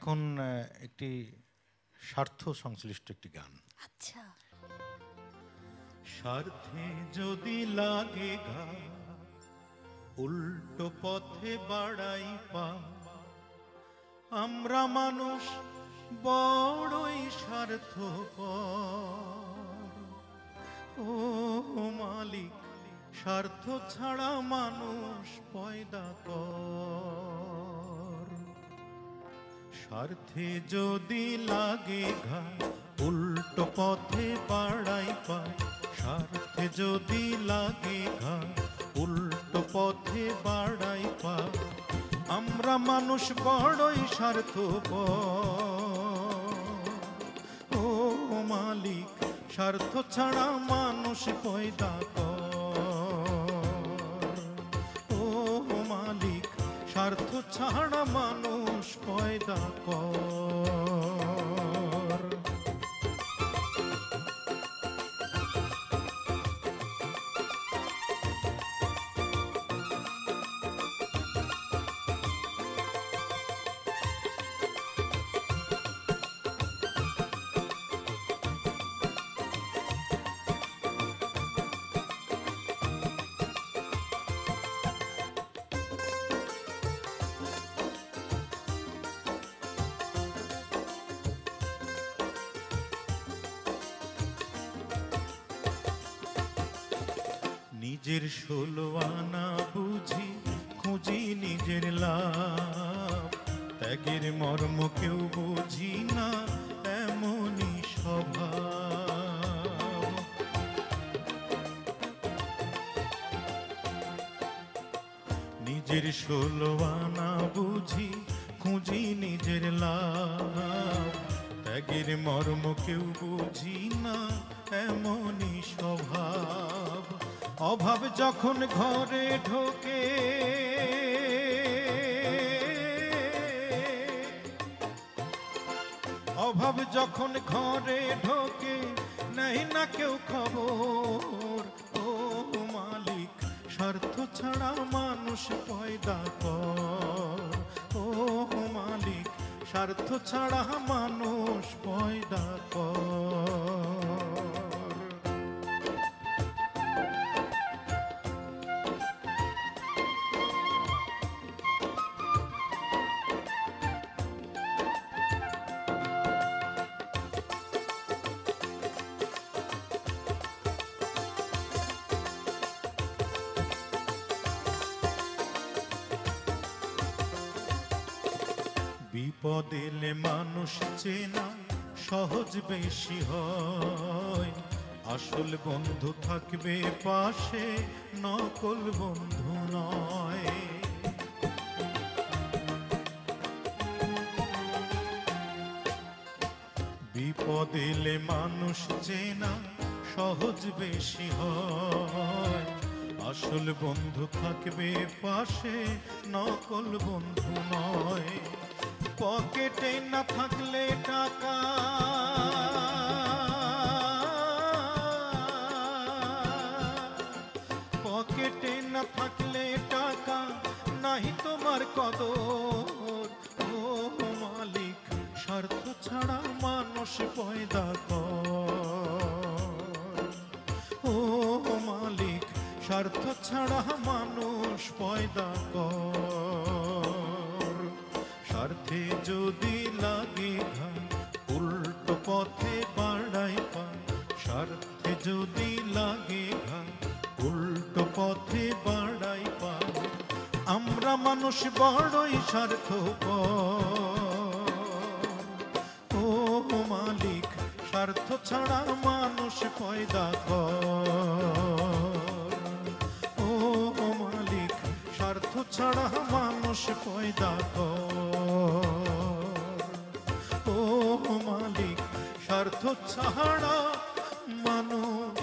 এখন একটি স্বার্থ সংশ্লিষ্ট একটি গান। আচ্ছা। স্বার্থে যদি লাগে ঘা, উল্টো পথে বাড়াই পা, আমরা মানুষ বড়ই স্বার্থপর। ও মালিক, স্বার্থ ছাড়া মানুষ পয়দা কর। স্বার্থে যদি লাগে ঘা, উল্টো পথে বাড়াই পা, স্বার্থে যদি লাগে ঘা, উল্টো পথে বাড়াই পা, আমরা মানুষ বড়ই স্বার্থপর। ও মালিক, স্বার্থ ছাড়া মানুষ পয়দা কর। ও মালিক, স্বার্থ ছাড়া মানুষ পয়দা কর। নিজের ১৬ আনা বুঝি খুঁজি নিজের লাভ, ত্যাগের মর্ম কেউ বুঝি না এমনই স্বভাব। নিজের ১৬ আনা বুঝি খুঁজি নিজের লাভ, ত্যাগের মর্ম কেউ বুঝি না এমনই স্বভাব। অভাব যখন ঘরে ঢোকে, অভাব যখন ঘরে ঢোকে, নেই না কেউ খবর। ও মালিক, স্বার্থ ছাড়া মানুষ পয়দা কর। ও মালিক, স্বার্থ ছাড়া মানুষ পয়দা কর। বিপদ এলে মানুষ চেনা সহজ বেশি হয়, আসল বন্ধু থাকবে পাশে, নকল বন্ধু নয়। বিপদ এলে মানুষ চেনা সহজ বেশি হয়, আসল বন্ধু থাকবে পাশে, নকল বন্ধু নয়। পকেটে না থাকলে টাকা, পকেটে না থাকলে টাকা, নাহি তোমার কদর। ও মালিক, স্বার্থ ছাড়া মানুষ পয়দা কর। ও মালিক, স্বার্থ ছাড়া মানুষ পয়দা কর। স্বার্থে যদি লাগে ঘা, উল্টো পথে বাড়াই পা, স্বার্থে যদি লাগে ঘা, উল্টো পথে বাড়াই পা, আমরা মানুষ বড়ই স্বার্থপর। ও মালিক, স্বার্থ ছাড়া মানুষ পয়দা কর। ও মালিক, স্বার্থ ছাড়া মানুষ পয়দা কর। ও মালিক, স্বার্থ ছাড়া মানুষ